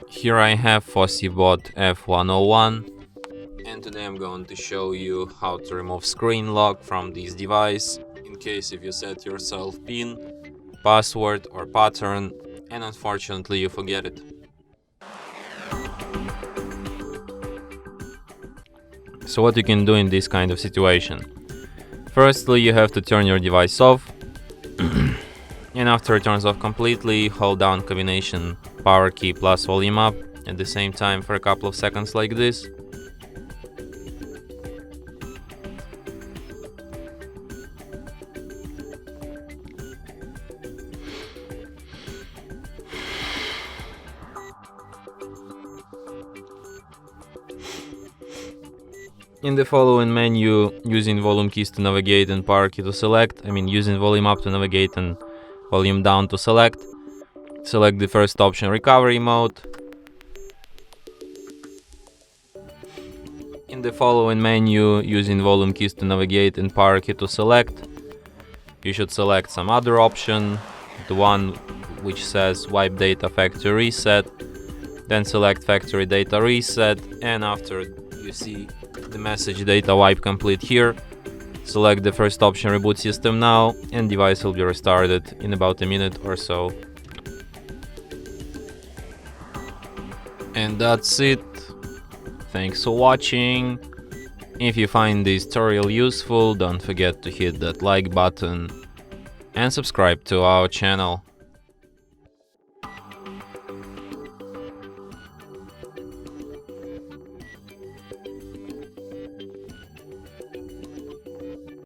Here I have FOSSIBot F101, and today I'm going to show you how to remove screen lock from this device in case if you set yourself PIN, password or pattern and unfortunately you forget it. So what you can do in this kind of situation? Firstly, you have to turn your device off and after it turns off completely, hold down combination power key plus volume up at the same time for a couple of seconds like this. In the following menu, using volume keys to navigate and power key to select, using volume up to navigate and volume down to select the first option, recovery mode. In the following menu, using volume keys to navigate and power key to select, you should select some other option, the one which says wipe data factory reset, then select factory data reset, and after you see the message data wipe complete here, select the first option, reboot system now, and device will be restarted in about a minute or so. And that's it. Thanks for watching. If you find this tutorial useful, don't forget to hit that like button and subscribe to our channel.